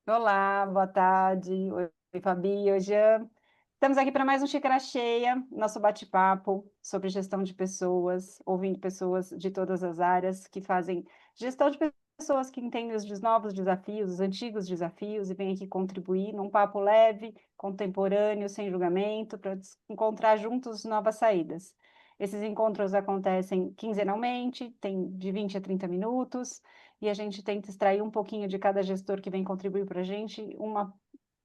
Olá, boa tarde. Oi, Fabi. Hoje estamos aqui para mais um Xícara Cheia, nosso bate-papo sobre gestão de pessoas, ouvindo pessoas de todas as áreas que fazem gestão de pessoas que entendem os novos desafios, os antigos desafios e vêm aqui contribuir num papo leve, contemporâneo, sem julgamento, para encontrar juntos novas saídas. Esses encontros acontecem quinzenalmente, tem de 20 a 30 minutos e a gente tenta extrair um pouquinho de cada gestor que vem contribuir para a gente, uma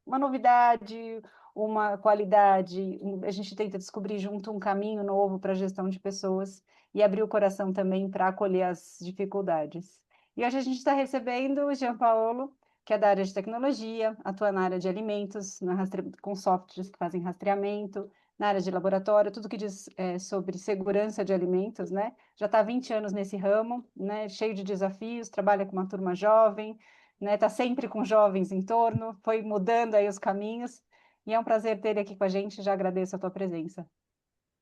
novidade, uma qualidade. A gente tenta descobrir junto um caminho novo para a gestão de pessoas e abrir o coração também para acolher as dificuldades. E hoje a gente está recebendo o Jean Paulo, que é da área de tecnologia, atua na área de alimentos, com softwares que fazem rastreamento, na área de laboratório, tudo que diz sobre segurança de alimentos, né? Já está há 20 anos nesse ramo, né? Cheio de desafios, trabalha com uma turma jovem, né? Está sempre com jovens em torno, foi mudando aí os caminhos, e é um prazer ter ele aqui com a gente, já agradeço a tua presença.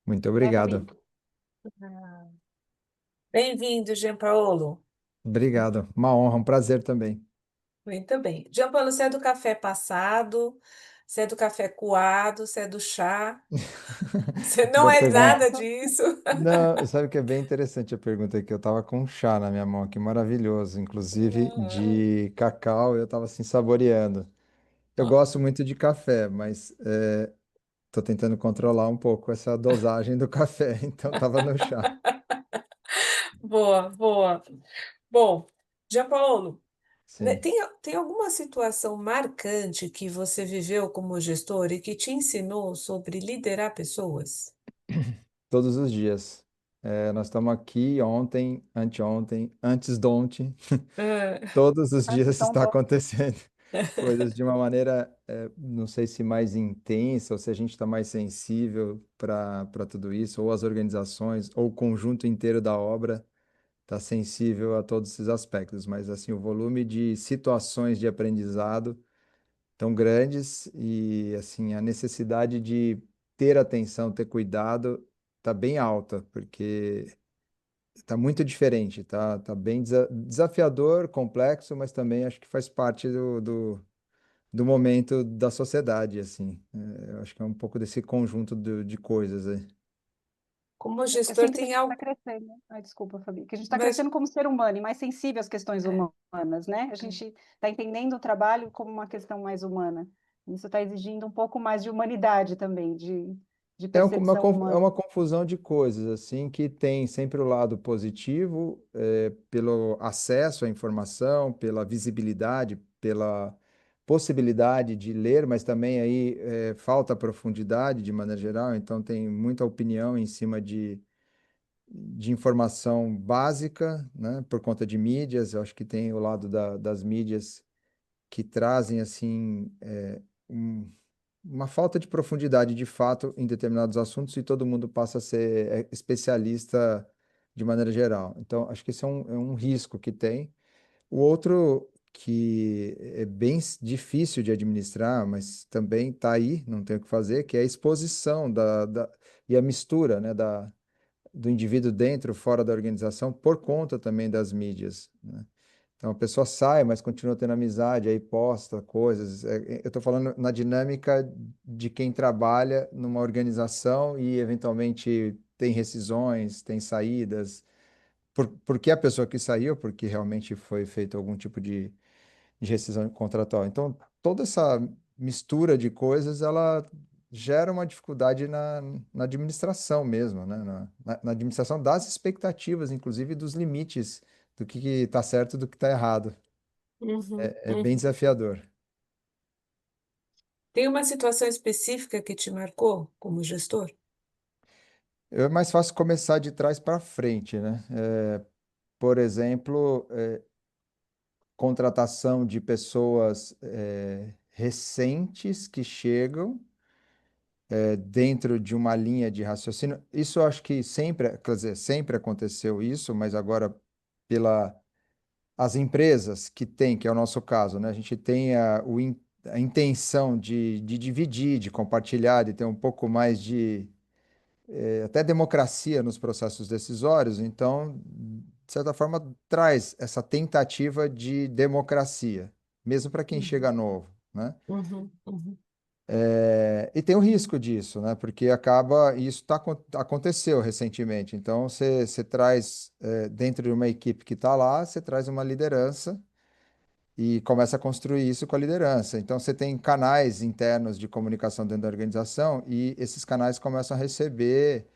Muito Né, obrigado. Fabi? Ah, Bem-vindo, Gianpaolo. Obrigado. Uma honra, um prazer também. Muito bem. Gianpaolo, você é do café passado, você é do café coado, você é do chá, você não Boa é pergunta. nada disso. Não, sabe que é bem interessante a pergunta aqui. Eu tava com um chá na minha mão aqui, maravilhoso, inclusive Ah, de cacau, eu tava assim saboreando. Eu gosto muito de café, mas tô tentando controlar um pouco essa dosagem do café, então tava no chá. boa, boa. Bom, Gianpaolo, né, Sim, tem alguma situação marcante que você viveu como gestor e que te ensinou sobre liderar pessoas? todos os dias. Nós estamos aqui ontem, anteontem, antes de ontem. Ah, Todos os Ai, que dias tão está bom. acontecendo coisas de uma maneira, não sei se mais intensa, ou se a gente está mais sensível para tudo isso, ou as organizações, ou o conjunto inteiro da obra está sensível a todos esses aspectos. Mas, assim, o volume de situações de aprendizado tão grandes e, assim, a necessidade de ter atenção, ter cuidado, está bem alta, porque tá muito diferente, tá bem desafiador, complexo, mas também acho que faz parte do momento da sociedade, assim. Eu acho que é um pouco desse conjunto de coisas aí. como Eu gestor, sinto que a tem gente está algo, crescendo. Ai, desculpa, Fabi. Que a gente está mas crescendo como ser humano e mais sensível às questões é, humanas, né? A é. gente está entendendo o trabalho como uma questão mais humana. Isso está exigindo um pouco mais de humanidade também, de percepção É humana. uma confusão de coisas, assim, que tem sempre o lado positivo, pelo acesso à informação, pela visibilidade, pela possibilidade de ler, mas também aí falta profundidade de maneira geral, então tem muita opinião em cima de informação básica, né, por conta de mídias. Eu acho que tem o lado das mídias que trazem, assim, uma falta de profundidade de fato em determinados assuntos e todo mundo passa a ser especialista de maneira geral. Então, acho que esse é um risco que tem. O outro que é bem difícil de administrar, mas também está aí, não tem o que fazer, que é a exposição e a mistura, né, do indivíduo dentro, fora da organização, por conta também das mídias, né? Então a pessoa sai, mas continua tendo amizade, aí posta coisas. Eu estou falando na dinâmica de quem trabalha numa organização e eventualmente tem rescisões, tem saídas. Por que a pessoa que saiu? Porque realmente foi feito algum tipo de rescisão contratual. Então, toda essa mistura de coisas, ela gera uma dificuldade na administração mesmo, né? Na administração das expectativas, inclusive dos limites do que está certo e do que está errado. Uhum, É bem uhum. desafiador. Tem uma situação específica que te marcou como gestor? É mais fácil começar de trás para frente, né? Por exemplo, contratação de pessoas recentes que chegam dentro de uma linha de raciocínio. Isso eu acho que sempre, quer dizer, sempre aconteceu isso, mas agora pela as empresas que têm, que é o nosso caso, né? A gente tem a intenção de dividir, de compartilhar, de ter um pouco mais de até democracia nos processos decisórios, então, de certa forma, traz essa tentativa de democracia, mesmo para quem chega novo, né? Uhum, uhum, E tem o risco disso, né? Porque acaba, e isso aconteceu recentemente. Então, você traz, dentro de uma equipe que está lá, você traz uma liderança e começa a construir isso com a liderança. Então, você tem canais internos de comunicação dentro da organização e esses canais começam a receber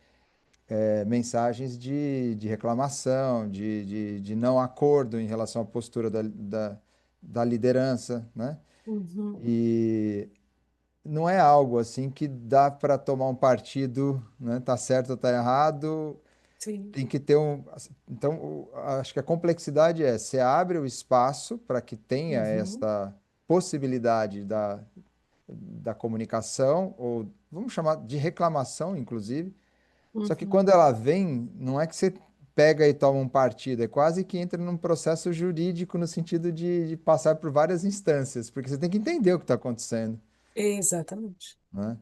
mensagens de reclamação, de não acordo em relação à postura da liderança, né? uhum. E não é algo assim que dá para tomar um partido, né? Tá certo ou tá errado, Sim. tem que ter um. Então, acho que a complexidade é: você abre o espaço para que tenha Uhum, esta possibilidade da comunicação, ou vamos chamar de reclamação, inclusive. Só que uhum. quando ela vem, não é que você pega e toma um partido, é quase que entra num processo jurídico no sentido de passar por várias instâncias, porque você tem que entender o que está acontecendo, Exatamente. né?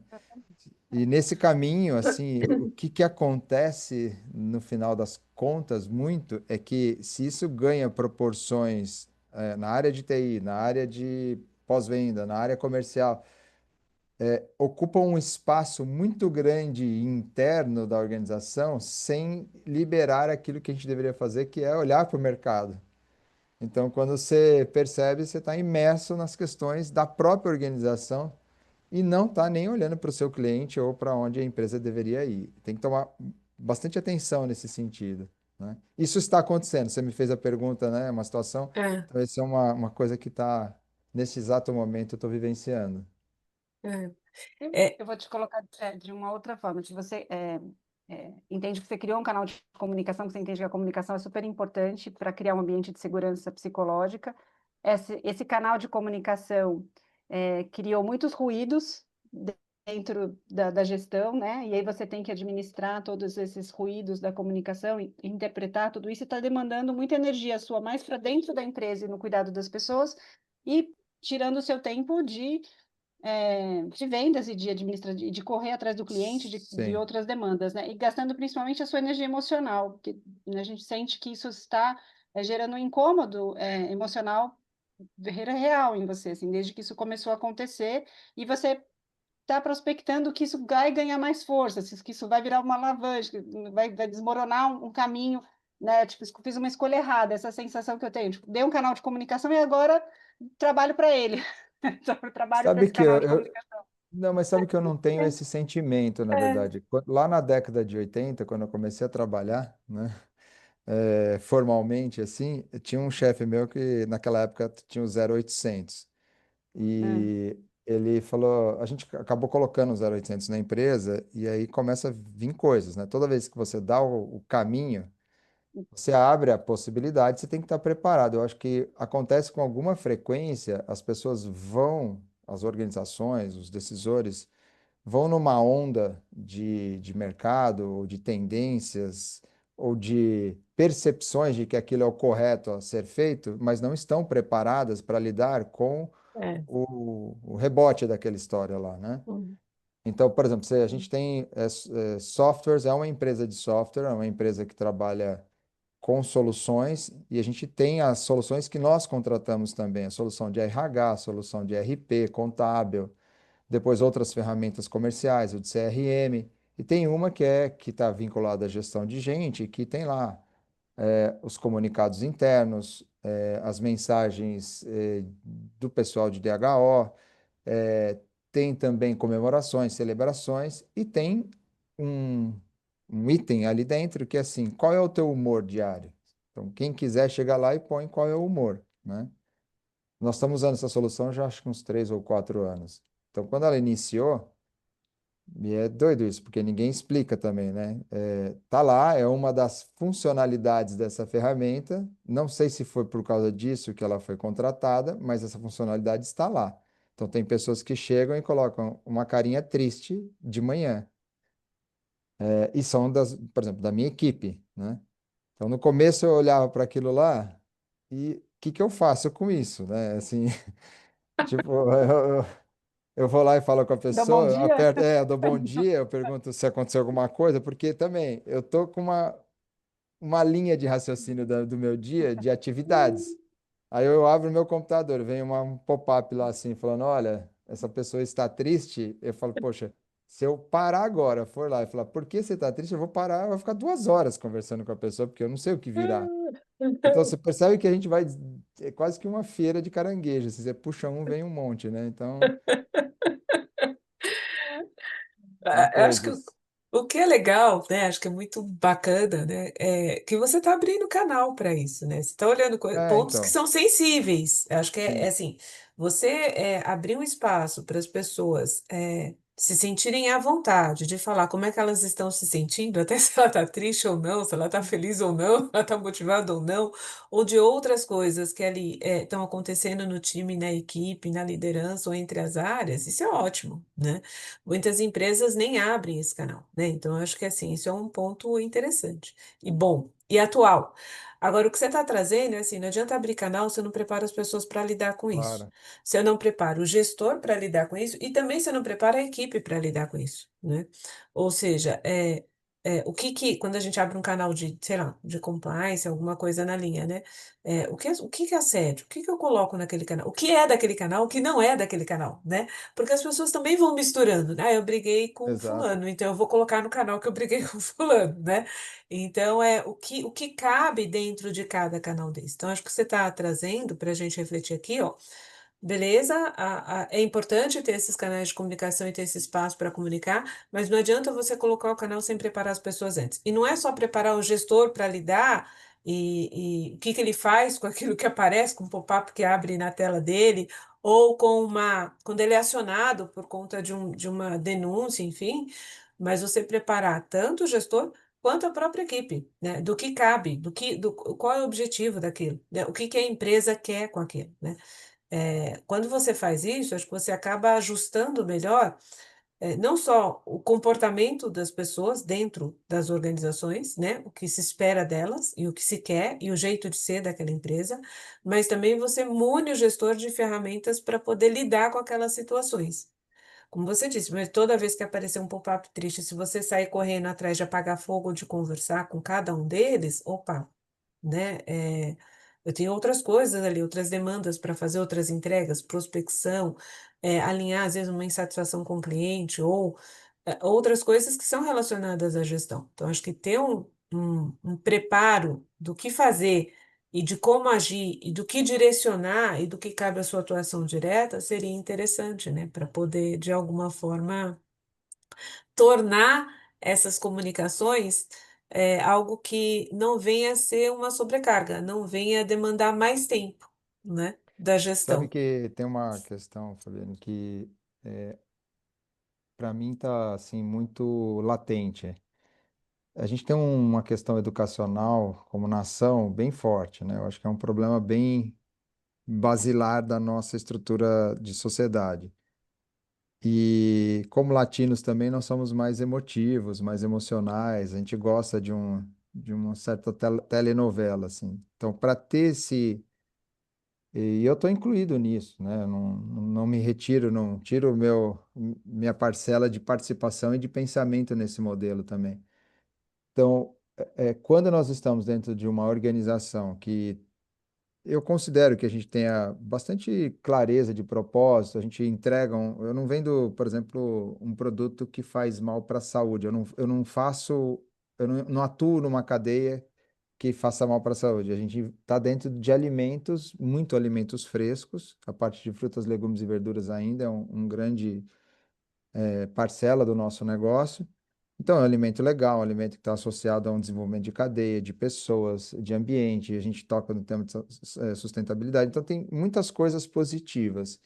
E nesse caminho, assim, o que que acontece no final das contas muito é que se isso ganha proporções na área de TI, na área de pós-venda, na área comercial, ocupa um espaço muito grande interno da organização sem liberar aquilo que a gente deveria fazer, que é olhar para o mercado. Então, quando você percebe, você está imerso nas questões da própria organização e não está nem olhando para o seu cliente ou para onde a empresa deveria ir. Tem que tomar bastante atenção nesse sentido, né? Isso está acontecendo. Você me fez a pergunta, né? Uma situação, É, então essa é uma coisa que está, nesse exato momento, eu estou vivenciando. é, Eu é, eu vou te colocar de uma outra forma. Se você entende que você criou um canal de comunicação, que você entende que a comunicação é super importante para criar um ambiente de segurança psicológica, esse canal de comunicação criou muitos ruídos dentro da gestão, né? E aí você tem que administrar todos esses ruídos da comunicação e interpretar tudo isso, está demandando muita energia sua mais para dentro da empresa e no cuidado das pessoas e tirando o seu tempo de vendas e de correr atrás do cliente, de Sim. outras demandas, né? E gastando principalmente a sua energia emocional, porque né, a gente sente que isso está gerando um incômodo emocional real em você, assim, desde que isso começou a acontecer, e você está prospectando que isso vai ganhar mais força, que isso vai virar uma alavanca, vai desmoronar um caminho, né? Tipo, fiz uma escolha errada, essa sensação que eu tenho, tipo, dei um canal de comunicação e agora trabalho para ele. Então, eu trabalho para Sabe esse que canal de comunicação. não, mas sabe que eu não tenho esse sentimento, na é, verdade. Lá na década de 80, quando eu comecei a trabalhar, né, formalmente, assim, tinha um chefe meu que naquela época tinha o 0800. Hum. E ele falou, a gente acabou colocando o 0800 na empresa e aí começa a vir coisas, né? Toda vez que você dá o caminho, você abre a possibilidade, você tem que estar preparado. Eu acho que acontece com alguma frequência, as pessoas vão, as organizações, os decisores, vão numa onda de mercado, ou de tendências, ou de percepções de que aquilo é o correto a ser feito, mas não estão preparadas para lidar com é. o rebote daquela história lá, né? Uhum, Então, por exemplo, se a gente tem softwares, é uma empresa de software, é uma empresa que trabalha com soluções e a gente tem as soluções que nós contratamos também, a solução de RH, a solução de RP, contábil, depois outras ferramentas comerciais, o de CRM, e tem uma que está vinculada à gestão de gente, que tem lá os comunicados internos, as mensagens do pessoal de DHO, tem também comemorações, celebrações, e tem um, um item ali dentro que é assim, qual é o teu humor diário? Então, quem quiser chega lá e põe qual é o humor, né? Nós estamos usando essa solução já acho que uns 3 ou 4 anos. Então, quando ela iniciou, e é doido isso, porque ninguém explica também, né? Tá lá, é uma das funcionalidades dessa ferramenta. Não sei se foi por causa disso que ela foi contratada, mas essa funcionalidade está lá. Então, tem pessoas que chegam e colocam uma carinha triste de manhã. E são por exemplo, da minha equipe, né? Então, no começo eu olhava para aquilo lá e o que que eu faço com isso, né? Assim, tipo, eu vou lá e falo com a Dá pessoa, bom eu dia? aperto, eu dou bom dia, eu pergunto se aconteceu alguma coisa, porque também eu tô com uma linha de raciocínio do meu dia de atividades. Aí eu abro meu computador, vem um pop-up lá assim, falando: olha, essa pessoa está triste. Eu falo: poxa, se eu parar agora, for lá e falar, por que você está triste? Eu vou parar, eu vou ficar 2 horas conversando com a pessoa, porque eu não sei o que virá. Então você percebe que a gente vai, é quase que uma feira de caranguejo. Se você puxa um, vem um monte, né? Então, são Eu acho que coisas. o que é legal, né? Acho que é muito bacana, né? É que você está abrindo canal para isso, né? Você está olhando É, pontos que então, são sensíveis. Eu acho que é sim, assim, você abrir um espaço para as pessoas se sentirem à vontade de falar como é que elas estão se sentindo, até se ela está triste ou não, se ela está feliz ou não, se ela está motivada ou não, ou de outras coisas que ali estão acontecendo no time, na equipe, na liderança ou entre as áreas, isso é ótimo, né? Muitas empresas nem abrem esse canal, né? Então, eu acho que assim, isso é um ponto interessante e bom e atual. Agora, o que você está trazendo é assim, não adianta abrir canal se eu não prepara as pessoas para lidar com isso. claro, Se eu não preparo o gestor para lidar com isso e também se eu não preparo a equipe para lidar com isso, né? Ou seja, quando a gente abre um canal de, sei lá, de compliance, alguma coisa na linha, né? O que é assédio? O que eu coloco naquele canal? O que é daquele canal? O que não é daquele canal, né? Porque as pessoas também vão misturando, né? Ah, eu briguei com exato. fulano, então eu vou colocar no canal que eu briguei com fulano, né? Então, o que cabe dentro de cada canal desse. Então, acho que você está trazendo para a gente refletir aqui, ó. Beleza, é importante ter esses canais de comunicação e ter esse espaço para comunicar, mas não adianta você colocar o canal sem preparar as pessoas antes. E não é só preparar o gestor para lidar e o que que ele faz com aquilo que aparece, com o pop-up que abre na tela dele, ou quando ele é acionado por conta de uma denúncia, enfim, mas você preparar tanto o gestor quanto a própria equipe, né? Do que cabe, qual é o objetivo daquilo, né? O que que a empresa quer com aquilo, né? Quando você faz isso, acho que você acaba ajustando melhor, não só o comportamento das pessoas dentro das organizações, né, o que se espera delas e o que se quer e o jeito de ser daquela empresa, mas também você mune o gestor de ferramentas para poder lidar com aquelas situações. Como você disse, mas toda vez que aparecer um pop-up triste, se você sair correndo atrás de apagar fogo ou de conversar com cada um deles, opa, né? Eu tenho outras coisas ali, outras demandas para fazer, outras entregas, prospecção, alinhar às vezes uma insatisfação com o cliente ou outras coisas que são relacionadas à gestão. Então, acho que ter um preparo do que fazer e de como agir e do que direcionar e do que cabe à sua atuação direta seria interessante, né? Para poder, de alguma forma, tornar essas comunicações algo que não venha a ser uma sobrecarga, não venha a demandar mais tempo, né, da Sabe gestão. que tem uma questão, Fabiano, que para mim tá assim muito latente. A gente tem uma questão educacional como nação bem forte, né? Eu acho que é um problema bem basilar da nossa estrutura de sociedade. E como latinos também nós somos mais emotivos, mais emocionais, a gente gosta de uma certa telenovela, assim. Então, para ter esse. E eu estou incluído nisso, né? Eu não me retiro, não tiro minha parcela de participação e de pensamento nesse modelo também. Então, quando nós estamos dentro de uma organização que eu considero que a gente tenha bastante clareza de propósito, a gente entrega eu não vendo, por exemplo, um produto que faz mal para a saúde, eu não faço, eu não atuo numa cadeia que faça mal para a saúde. A gente está dentro de alimentos, muito alimentos frescos, a parte de frutas, legumes e verduras ainda é um grande parcela do nosso negócio. Então, é um alimento legal, um alimento que está associado a um desenvolvimento de cadeia, de pessoas, de ambiente, a gente toca no tema de sustentabilidade, então tem muitas coisas positivas.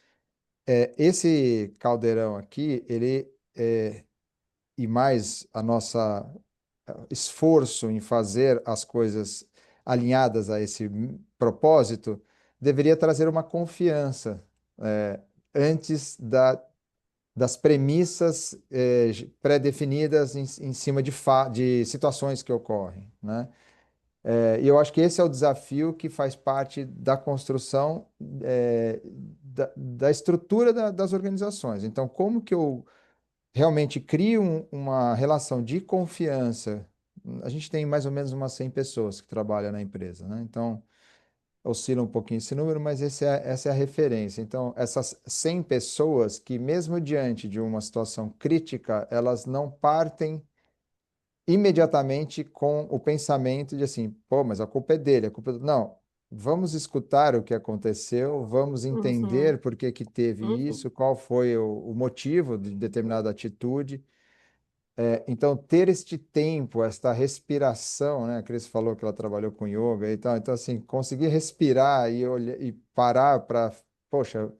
Esse caldeirão aqui, e mais a nossa esforço em fazer as coisas alinhadas a esse propósito, deveria trazer uma confiança, antes das premissas pré-definidas em cima de situações que ocorrem, né? E eu acho que esse é o desafio que faz parte da construção da estrutura das organizações. Então, como que eu realmente crio uma relação de confiança? A gente tem mais ou menos umas 100 pessoas que trabalham na empresa, né? Então, oscila um pouquinho esse número, mas essa é a referência. Então, essas 100 pessoas que, mesmo diante de uma situação crítica, elas não partem imediatamente com o pensamento de assim, pô, mas a culpa é dele, a culpa é Não, vamos escutar o que aconteceu, vamos Uhum, entender por que que teve uhum. isso, qual foi o motivo de determinada atitude. Então, ter este tempo, esta respiração, né? A Cris falou que ela trabalhou com yoga e tal. Então, assim, conseguir respirar e, olhar, e parar para, poxa,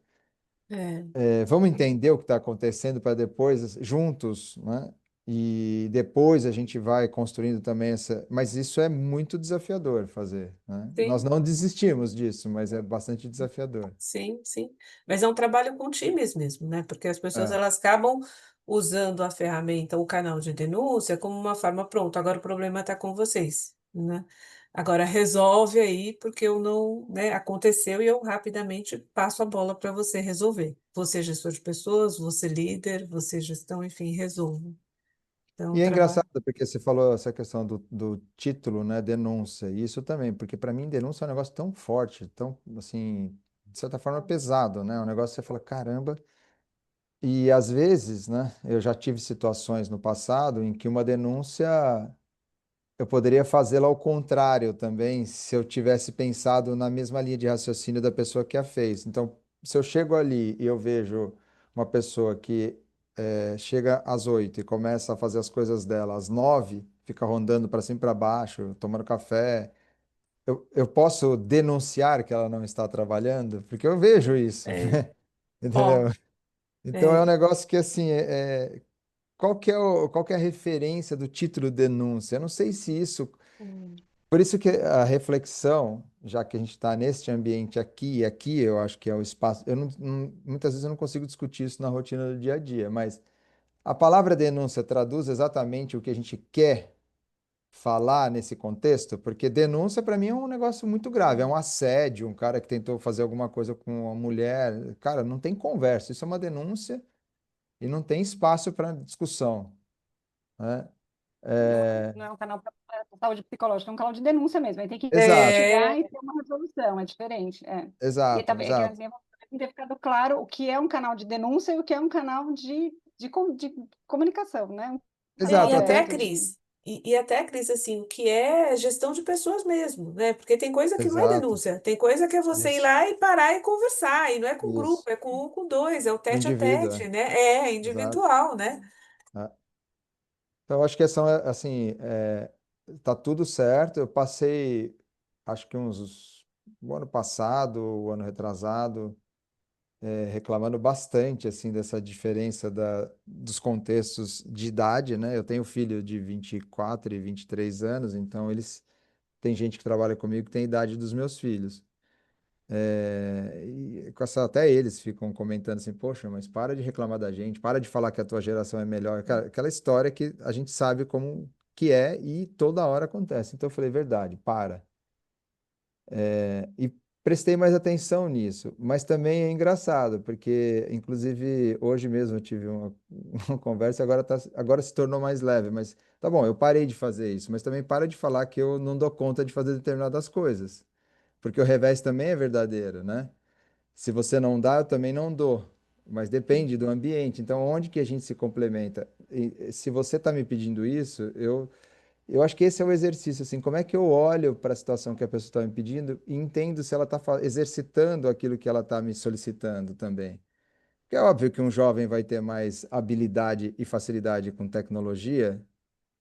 É, vamos entender o que está acontecendo para depois, juntos, né? E depois a gente vai construindo também essa. Mas isso é muito desafiador fazer, né? Nós sim. não desistimos disso, mas é bastante desafiador. Sim, sim. Mas é um trabalho com times mesmo, né? Porque as pessoas É. elas acabam usando a ferramenta, o canal de denúncia, como uma forma, pronto, agora o problema está com vocês, né? Agora resolve aí, porque eu não, né, aconteceu e eu rapidamente passo a bola para você resolver. Você gestor de pessoas, você líder, você gestão, enfim, resolve. Então, E é trabalho. engraçado porque você falou essa questão do título, né, denúncia, e isso também, porque para mim denúncia é um negócio tão forte, tão, assim, de certa forma pesado, né, um negócio que você fala, caramba, e às vezes, né, eu já tive situações no passado em que uma denúncia, eu poderia fazê-la ao contrário também, se eu tivesse pensado na mesma linha de raciocínio da pessoa que a fez. Então, se eu chego ali e eu vejo uma pessoa que chega às 8 e começa a fazer as coisas dela às 9, fica rondando para cima e para baixo, tomando café, eu posso denunciar que ela não está trabalhando? Porque eu vejo isso, É, ó, entendeu? Então, é um é, negócio que, assim, qual que é a referência do título denúncia? Eu não sei se isso hum, por isso que a reflexão, já que a gente está neste ambiente aqui, e aqui eu acho que é o espaço. Muitas vezes eu não consigo discutir isso na rotina do dia a dia, mas a palavra denúncia traduz exatamente o que a gente quer falar nesse contexto, porque denúncia para mim é um negócio muito grave, é um assédio, um cara que tentou fazer alguma coisa com uma mulher. Cara, não tem conversa, isso é uma denúncia e não tem espaço para discussão, né? É, Não é um canal para saúde psicológica, é um canal de denúncia mesmo. Aí tem que exato, investigar é, e ter uma resolução, é diferente. É. E exato, também é que a exato. minha vontade tem que ter ficado claro o que é um canal de denúncia e o que é um canal de comunicação, né? Um canal e Exato, até, aberto de. Cris, e até, Cris, assim, o que é gestão de pessoas mesmo, né? Porque tem coisa que não é exato. denúncia, tem coisa que é você ir Isso, lá e parar e conversar, e não é com grupo, isso. é com um, com dois, é o O tete a indivíduo, tete, né? É exato. individual, né? É. Então, eu acho que são, assim, tá tudo certo. Eu passei, acho que o ano passado, o ano retrasado, reclamando bastante, assim, dessa diferença dos contextos de idade, né? Eu tenho filho de 24 e 23 anos, então tem gente que trabalha comigo que tem a idade dos meus filhos. Até eles ficam comentando assim, poxa, mas para de reclamar da gente, para de falar que a tua geração é melhor. Cara, aquela história que a gente sabe como que é e toda hora acontece. Então eu falei, verdade, para. E prestei mais atenção nisso. Mas também é engraçado, porque inclusive hoje mesmo eu tive uma conversa e agora se tornou mais leve. Mas tá bom, eu parei de fazer isso, mas também para de falar que eu não dou conta de fazer determinadas coisas. Porque o revés também é verdadeiro, né? Se você não dá, eu também não dou. Mas depende do ambiente. Então, onde que a gente se complementa? Se você está me pedindo isso, eu acho que esse é o exercício, assim, como é que eu olho para a situação que a pessoa está me pedindo e entendo se ela está exercitando aquilo que ela está me solicitando também. Porque é óbvio que um jovem vai ter mais habilidade e facilidade com tecnologia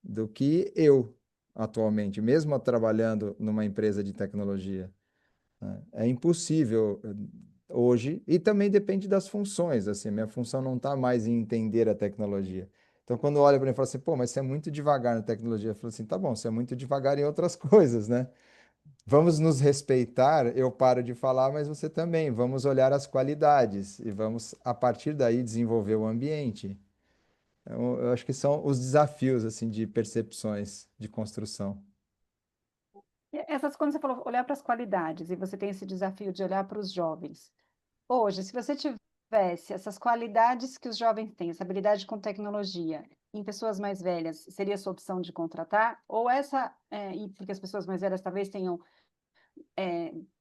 do que eu atualmente, mesmo trabalhando numa empresa de tecnologia, né? É impossível hoje, e também depende das funções, assim, minha função não está mais em entender a tecnologia. Então, quando olha para mim e fala assim, pô, mas você é muito devagar na tecnologia, eu falo assim, tá bom, você é muito devagar em outras coisas, né? Vamos nos respeitar, eu paro de falar, mas você também. Vamos olhar as qualidades e vamos, a partir daí, desenvolver o ambiente. Então, eu acho que são os desafios, assim, de percepções de construção. Quando você falou olhar para as qualidades, e você tem esse desafio de olhar para os jovens. Hoje, se você tivesse essas qualidades que os jovens têm, essa habilidade com tecnologia, em pessoas mais velhas, seria a sua opção de contratar? Ou essa, e porque as pessoas mais velhas talvez tenham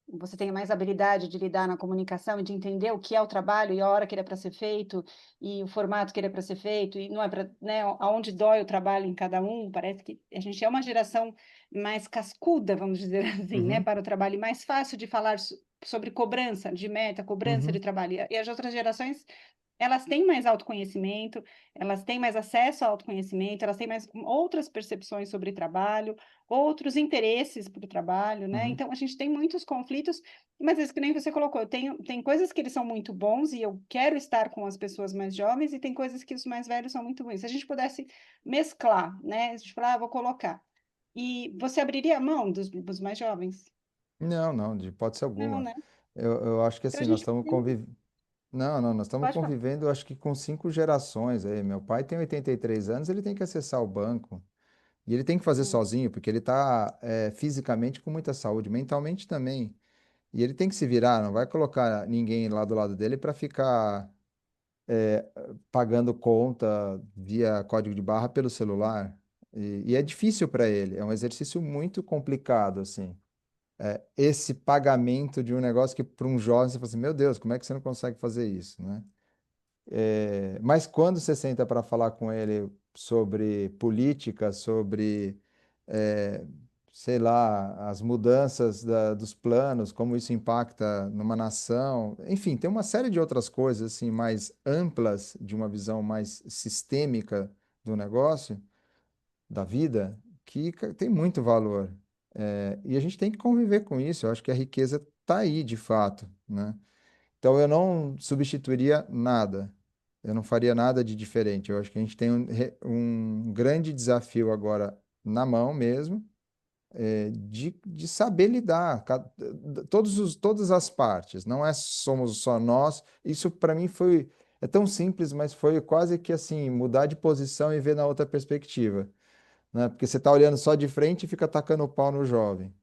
você tenha mais habilidade de lidar na comunicação e de entender o que é o trabalho e a hora que ele é para ser feito e o formato que ele é para ser feito e não é para, né, aonde dói o trabalho em cada um. Parece que a gente é uma geração mais cascuda, vamos dizer assim, né, Uhum, para o trabalho e mais fácil de falar sobre cobrança de meta, cobrança de uhum, trabalho. E as outras gerações, elas têm mais autoconhecimento, elas têm mais acesso ao autoconhecimento, elas têm mais outras percepções sobre trabalho, outros interesses para o trabalho, né? uhum. Então, a gente tem muitos conflitos, mas isso que nem você colocou, tem coisas que eles são muito bons e eu quero estar com as pessoas mais jovens, e tem coisas que os mais velhos são muito ruins. Se a gente pudesse mesclar, né? A gente falar, vou colocar. E você abriria a mão dos mais jovens? Não, não, de hipótese Não, alguma. né? Eu acho que Então, assim, a nós gente estamos tem... convivendo. Não, não, nós estamos Pode falar. convivendo, acho que com 5 gerações aí. Meu pai tem 83 anos, ele tem que acessar o banco. E ele tem que fazer Hum, sozinho, porque ele está fisicamente com muita saúde, mentalmente também. E ele tem que se virar, não vai colocar ninguém lá do lado dele para ficar pagando conta via código de barra pelo celular. E é difícil para ele, é um exercício muito complicado, assim. Esse pagamento de um negócio que para um jovem você fala assim, meu Deus, como é que você não consegue fazer isso, né? Mas quando você senta para falar com ele sobre política, sobre, eh, sei lá, as mudanças dos planos, como isso impacta numa nação, enfim, tem uma série de outras coisas assim mais amplas, de uma visão mais sistêmica do negócio, da vida, que tem muito valor. E a gente tem que conviver com isso. Eu acho que a riqueza está aí, de fato, né? Então eu não substituiria nada. Eu não faria nada de diferente. Eu acho que a gente tem um grande desafio agora na mão mesmo, de saber lidar, todas as partes. Não é somos só nós. Isso para mim é tão simples, mas foi quase que assim, mudar de posição e ver na outra perspectiva, né? Porque você está olhando só de frente e fica tacando o pau no jovem.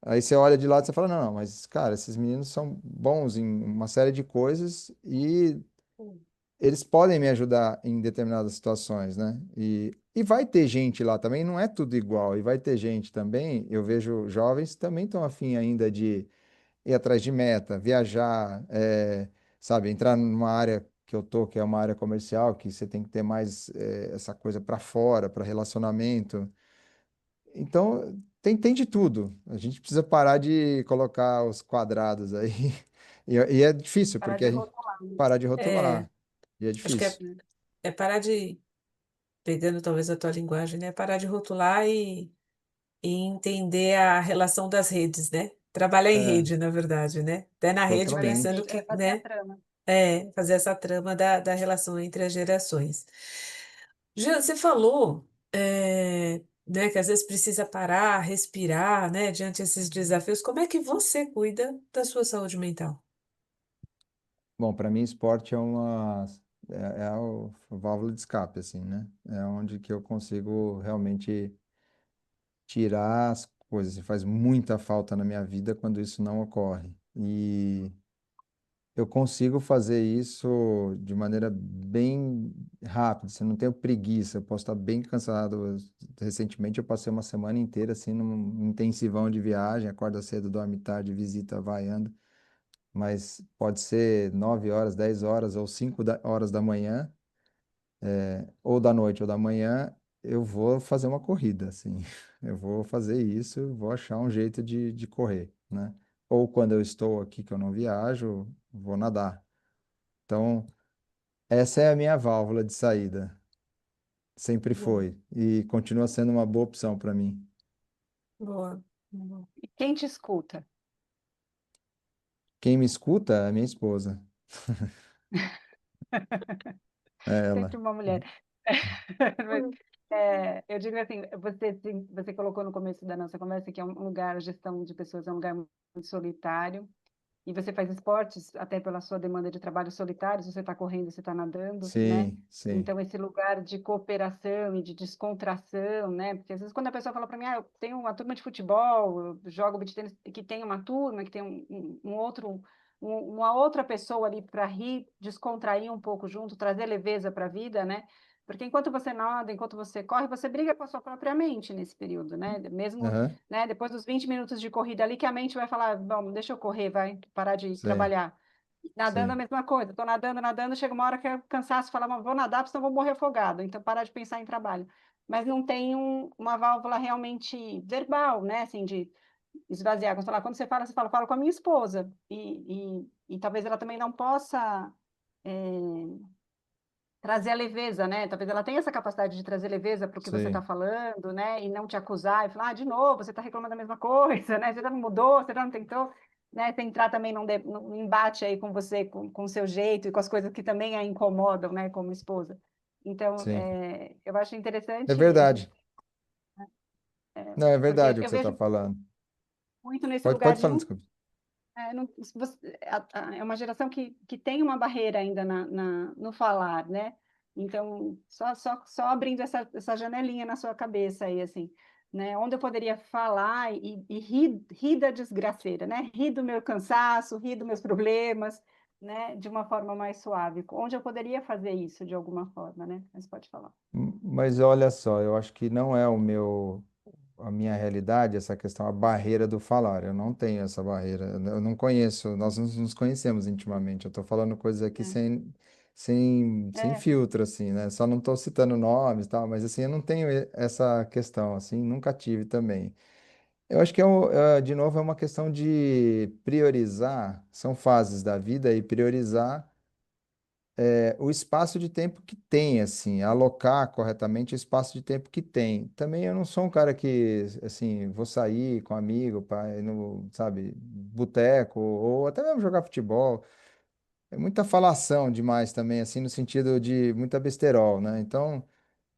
Aí você olha de lado e você fala, não, não, mas cara, esses meninos são bons em uma série de coisas e eles podem me ajudar em determinadas situações, né? E vai ter gente lá também, não é tudo igual, e vai ter gente também, eu vejo jovens que também estão afim ainda de ir atrás de meta, viajar, sabe, entrar numa área que eu tô, que é uma área comercial, que você tem que ter mais essa coisa para fora, para relacionamento. Então, tem de tudo. A gente precisa parar de colocar os quadrados aí. E é difícil, Parar porque de a gente rotular, né? parar de É, rotular. E é acho que difícil. é parar de, pegando talvez a tua linguagem, né? Parar de rotular e entender a relação das redes, né? Trabalhar em É, rede, na verdade, né? Até na rede Trabalhar em pensando totalmente. rede é que, fazer a né? trama. Fazer essa trama da relação entre as gerações. Jean, você falou, né, que às vezes precisa parar, respirar, né, diante desses desafios. Como é que você cuida da sua saúde mental? Bom, para mim, esporte é a válvula de escape, assim, né? É onde que eu consigo realmente tirar as coisas. E faz muita falta na minha vida quando isso não ocorre. E eu consigo fazer isso de maneira bem rápida, assim, eu não tenho preguiça, eu posso estar bem cansado. Recentemente eu passei uma semana inteira assim num intensivão de viagem, acorda cedo, dorme tarde, visita, vai, anda, mas pode ser 9 horas, 10 horas ou 5 horas da manhã, ou da noite ou da manhã, eu vou fazer uma corrida, assim, eu vou fazer isso, vou achar um jeito de correr, né? Ou quando eu estou aqui que eu não viajo, vou nadar. Então, essa é a minha válvula de saída. Sempre Boa, foi. E continua sendo uma boa opção para mim. boa, boa. E quem te escuta? Quem me escuta é a minha esposa. É Sempre ela. uma mulher. Mas, eu digo assim, você colocou no começo da nossa conversa que é um lugar, a gestão de pessoas é um lugar muito solitário, e você faz esportes até pela sua demanda de trabalho solitário, se você está correndo, você está nadando, né? Sim, sim. Então, esse lugar de cooperação e de descontração, né? Porque às vezes quando a pessoa fala para mim, eu tenho uma turma de futebol, eu jogo beach tennis, que tem uma turma, que tem um outro, uma outra pessoa ali para rir, descontrair um pouco junto, trazer leveza para a vida, né? Porque enquanto você nada, enquanto você corre, você briga com a sua própria mente nesse período, né? Mesmo, Aham, né, depois dos 20 minutos de corrida ali, que a mente vai falar, bom, deixa eu correr, vai parar de sim, trabalhar. Nadando a sim, mesma coisa, tô nadando, nadando, chega uma hora que eu cansaço, fala, "Mas vou nadar, porque senão eu vou morrer afogado, então parar de pensar em trabalho. Mas não tem uma válvula realmente verbal, né, assim, de esvaziar. Quando você fala, falo com a minha esposa, e talvez ela também não possa trazer a leveza, né? Talvez ela tenha essa capacidade de trazer leveza para o que você está sim, falando, né? E não te acusar e falar, de novo, você está reclamando da mesma coisa, né? Você já não mudou, você já não tentou, né? Você entrar também num embate aí com você, com o seu jeito e com as coisas que também a incomodam, né? Como esposa. Então, sim. eu acho É interessante a gente, verdade. Não, é porque verdade o que eu você está vejo falando. muito nesse lugar Pode de falar, não. desculpa. É uma geração que tem uma barreira ainda no falar, né? Então, só abrindo essa janelinha na sua cabeça aí, assim, né? Onde eu poderia falar e rir da desgraceira, né? Rir do meu cansaço, rir dos meus problemas, né? De uma forma mais suave. Onde eu poderia fazer isso de alguma forma, né? Mas pode falar. Mas olha só, eu acho que não é a minha realidade, essa questão, a barreira do falar. Eu não tenho essa barreira. Eu não conheço, nós não nos conhecemos intimamente. Eu estou falando coisas aqui sem É, filtro, assim, né? Só não estou citando nomes e tal, mas assim, eu não tenho essa questão, assim, nunca tive também. Eu acho que, de novo, é uma questão de priorizar, são fases da vida e priorizar o espaço de tempo que tem, assim, alocar corretamente o espaço de tempo que tem. Também eu não sou um cara que, assim, vou sair com amigo para ir no, sabe, boteco ou até mesmo jogar futebol. É muita falação demais também, assim, no sentido de muita besterol, né? Então,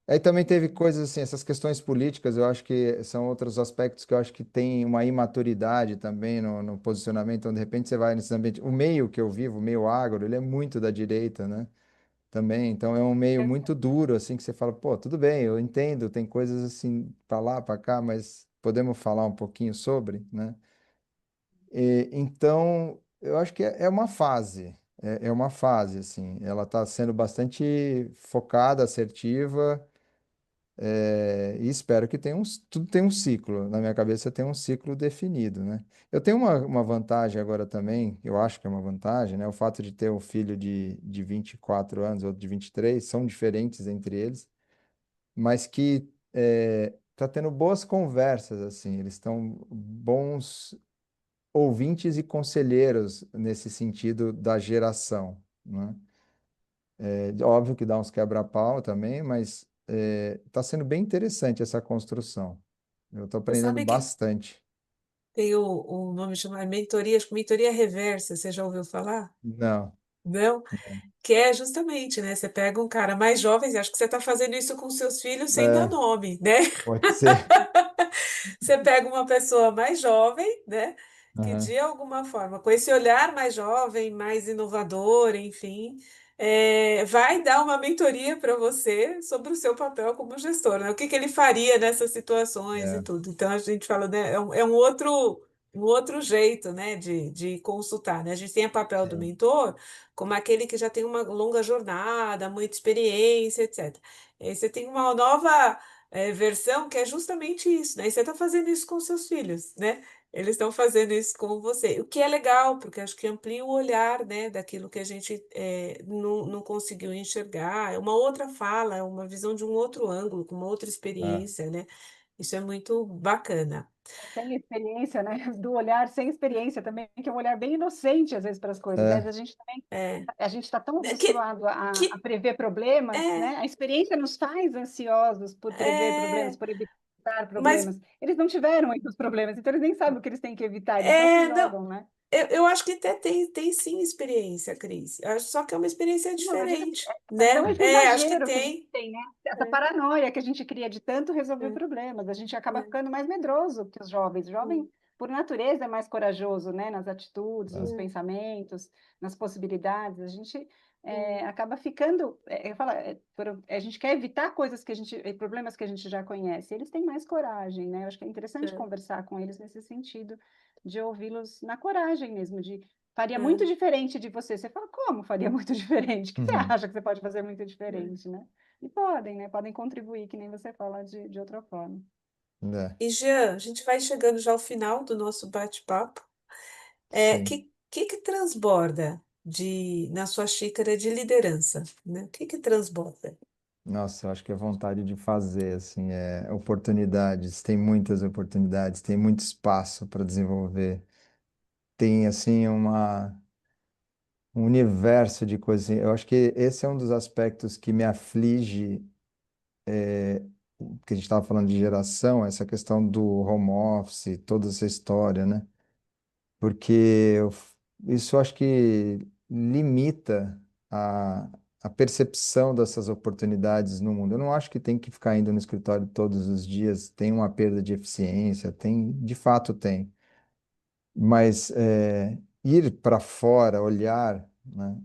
aí também teve coisas assim, essas questões políticas, eu acho que são outros aspectos que eu acho que tem uma imaturidade também no posicionamento, então de repente você vai nesse ambiente, o meio que eu vivo, o meio agro, ele é muito da direita, né? Também, então é um meio muito duro, assim, que você fala, pô, tudo bem, eu entendo, tem coisas assim, para lá, para cá, mas podemos falar um pouquinho sobre, né? Então, eu acho que é uma fase, é uma fase, assim, ela está sendo bastante focada, assertiva, e espero que tudo tem um ciclo, na minha cabeça tem um ciclo definido, né? Eu tenho uma vantagem agora também, eu acho que é uma vantagem, né? O fato de ter um filho de 24 anos, outro de 23 são diferentes entre eles, mas que tá tendo boas conversas, assim, eles estão bons ouvintes e conselheiros nesse sentido da geração, né? Óbvio que dá uns quebra-pau também, mas está sendo bem interessante essa construção. Eu estou Você aprendendo sabe que bastante. tem o nome chamado mentoria, acho que mentoria reversa, você já ouviu falar? Não, Não? Que é justamente, né? Você pega um cara mais jovem, acho que você está fazendo isso com seus filhos sem dar é, nome, né? pode ser. Você pega uma pessoa mais jovem, né? Que Aham, de alguma forma, com esse olhar mais jovem, mais inovador, enfim, vai dar uma mentoria para você sobre o seu papel como gestor, né? O que que ele faria nessas situações e é, tudo. Então a gente fala, né? É um outro jeito, né? De consultar, né? A gente tem o papel do sim, mentor como aquele que já tem uma longa jornada, muita experiência, etc. E aí você tem uma nova versão que é justamente isso, né? E você está fazendo isso com seus filhos, né? Eles estão fazendo isso com você, o que é legal, porque acho que amplia o olhar, né, daquilo que a gente não conseguiu enxergar. É uma outra fala, é uma visão de um outro ângulo, com uma outra é, experiência, né? Isso é muito bacana. sem experiência, né? Do olhar sem experiência também, que é um olhar bem inocente às vezes para as coisas, né? é, A gente também, É, a gente está tão é que, acostumado a que prever problemas, é, né? A experiência nos faz ansiosos por prever problemas, é, por evitar mas problemas. Eles não tiveram muitos problemas, então eles nem sabem o que eles têm que evitar, eles só se não, jogam, né? eu acho que até tem sim experiência, Cris. Eu acho só que é uma experiência Não, eu digo, diferente, então né? esse Acho que exagero que a gente tem. tem, né? Essa É, paranoia que a gente cria de tanto resolver é, problemas, a gente acaba é, ficando mais medroso que os jovens. O é, jovem, por natureza, é mais corajoso, né? Nas atitudes, nos é, é, pensamentos, nas possibilidades. A gente é, acaba ficando, eu falo, a gente quer evitar coisas que a gente, problemas que a gente já conhece. Eles têm mais coragem, né? Eu acho que é interessante é, conversar com eles nesse sentido, de ouvi-los na coragem mesmo, de faria é, muito é. diferente de você. Você fala, como faria muito diferente? O que você uhum, acha que você pode fazer muito É. diferente, né? E podem, né? Podem contribuir, que nem você fala, de outra forma. É, E Jean, a gente vai chegando já ao final do nosso bate-papo. sim. Que transborda na sua xícara de liderança, né? O que transborda? Nossa, eu acho que é vontade de fazer, assim, oportunidades, tem muitas oportunidades, tem muito espaço para desenvolver. Tem, assim, um universo de coisas. Assim. Eu acho que esse é um dos aspectos que me aflige, que a gente estava falando de geração, essa questão do home office, toda essa história, né? Porque isso eu acho que limita a, a percepção dessas oportunidades no mundo. Eu não acho que tem que ficar indo no escritório todos os dias, tem uma perda de eficiência, tem, de fato tem. Mas ir para fora, olhar, né,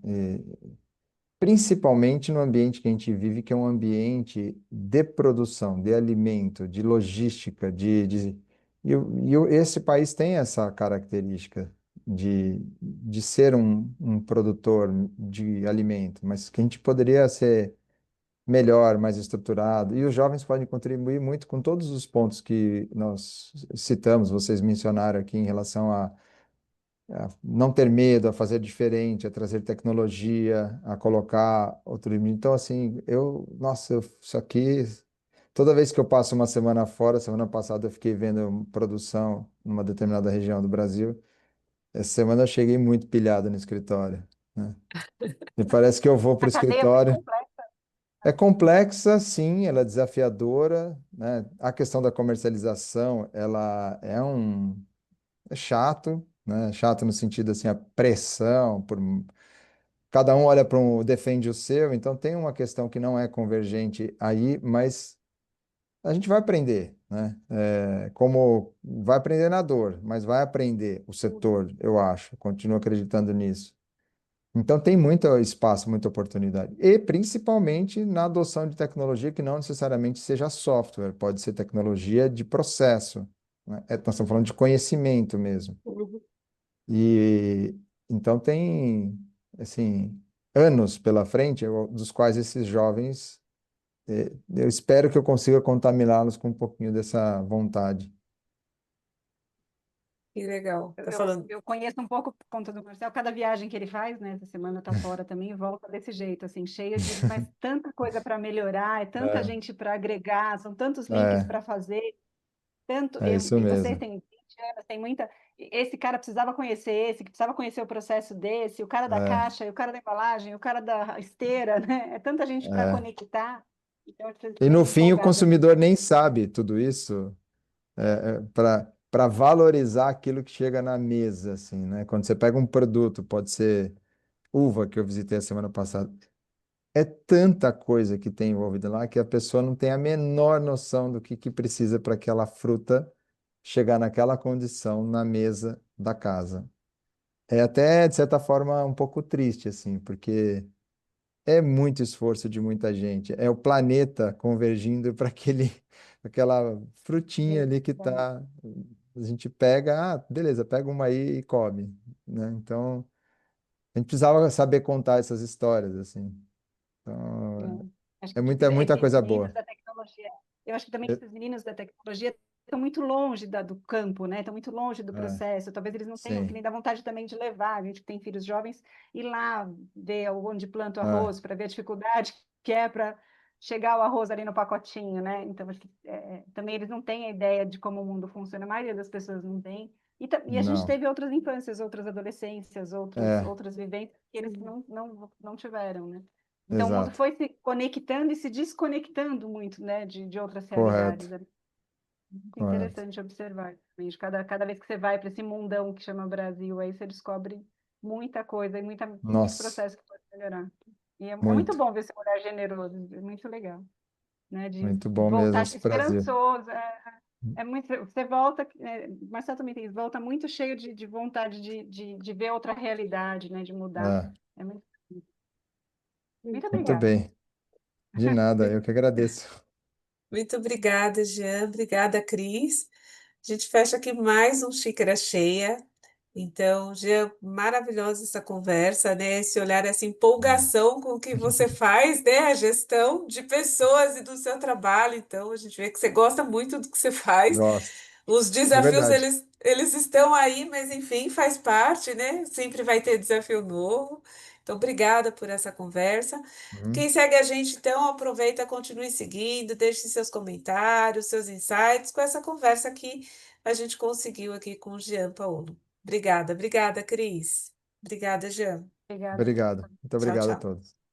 principalmente no ambiente que a gente vive, que é um ambiente de produção, de alimento, de logística, esse país tem essa característica de ser um produtor de alimento, mas que a gente poderia ser melhor, mais estruturado, e os jovens podem contribuir muito com todos os pontos que nós citamos, vocês mencionaram aqui em relação a não ter medo, a fazer diferente, a trazer tecnologia, a colocar outro limite. Então, assim, nossa, isso aqui, toda vez que eu passo uma semana fora, semana passada eu fiquei vendo produção numa determinada região do Brasil, essa semana eu cheguei muito pilhado no escritório, né? E parece que eu vou para o A cadeia é muito escritório. complexa. É complexa, sim, ela é desafiadora, né? A questão da comercialização, ela é chato, né? Chato no sentido assim, a pressão cada um olha para defende o seu, então tem uma questão que não é convergente aí, mas a gente vai aprender, né? Como vai aprender na dor, mas vai aprender o setor, eu acho, continuo acreditando nisso. Então tem muito espaço, muita oportunidade. E principalmente na adoção de tecnologia que não necessariamente seja software, pode ser tecnologia de processo, né? Nós estamos falando de conhecimento mesmo. Uhum. E então tem, assim, anos pela frente, dos quais esses jovens, eu espero que eu consiga contaminá-los com um pouquinho dessa vontade. Que legal. Eu, Tá eu, falando. eu conheço um pouco por conta do Marcel, cada viagem que ele faz, né? Essa semana tá fora também, e volta desse jeito, assim, cheia de, mas tanta coisa para melhorar, é tanta É, gente para agregar, são tantos links é, para fazer, tanto, é isso e vocês mesmo. têm 20 anos, tem muita, esse cara precisava conhecer esse, que precisava conhecer o processo desse, o cara da É, caixa, e o cara da embalagem, o cara da esteira, né? É tanta gente para é. conectar, então eu fico E no bem fim, o empolgada. consumidor nem sabe tudo isso para valorizar aquilo que chega na mesa, assim, né? Quando você pega um produto, pode ser uva, que eu visitei a semana passada. É tanta coisa que tem envolvida lá que a pessoa não tem a menor noção do que precisa para aquela fruta chegar naquela condição na mesa da casa. É até, de certa forma, um pouco triste, assim, porque é muito esforço de muita gente. É o planeta convergindo para aquela frutinha ali que tá. A gente pega, beleza, pega uma aí e come, né? Então, a gente precisava saber contar essas histórias, assim. Então, Acho é que muita esses coisa meninos boa. da tecnologia, eu acho que também É, esses meninos da tecnologia estão muito longe do campo, né? Estão muito longe do é, processo. Talvez eles não tenham, que sim, nem dá vontade também de levar, a gente que tem filhos jovens, ir lá ver onde planta o é, arroz, para ver a dificuldade que é para chegar o arroz ali no pacotinho, né? Então, acho que, também eles não têm a ideia de como o mundo funciona, a maioria das pessoas não tem. E a gente não, teve outras infâncias, outras adolescências, é, outras vivências que eles não tiveram, né? Então, o mundo exato, foi se conectando e se desconectando muito, né, de outras correto, realidades. É muito correto. interessante observar. Realmente. Cada vez que você vai para esse mundão que chama Brasil, aí você descobre muita coisa e muito Nossa, processo que pode melhorar. E é muito muito, bom ver esse olhar generoso, é muito legal, né, de muito bom mesmo voltar esse Brasil. esperançoso. É muito, você volta, Marcelo também tem isso, volta muito cheio de vontade de ver outra realidade, né, de mudar. É, É muito muito obrigada. bem, de nada, eu que agradeço. Muito obrigada, Jean. Obrigada, Cris. A gente fecha aqui mais um Xícara Cheia. Então, Jean, maravilhosa essa conversa, né? Esse olhar, essa Hum. empolgação com que você faz, né? A gestão de pessoas e do seu trabalho. Então, a gente vê que você gosta muito do que você faz. Gosto, Os é desafios, verdade. eles estão aí, mas enfim, faz parte, né? Sempre vai ter desafio novo. Então, obrigada por essa conversa. Uhum. Quem segue a gente, então, aproveita, continue seguindo, deixe seus comentários, seus insights com essa conversa que a gente conseguiu aqui com o Jean Paolo. Obrigada, obrigada, Cris. Obrigada, Jean. Obrigada. Obrigado. Muito Tchau, obrigado a tchau. todos.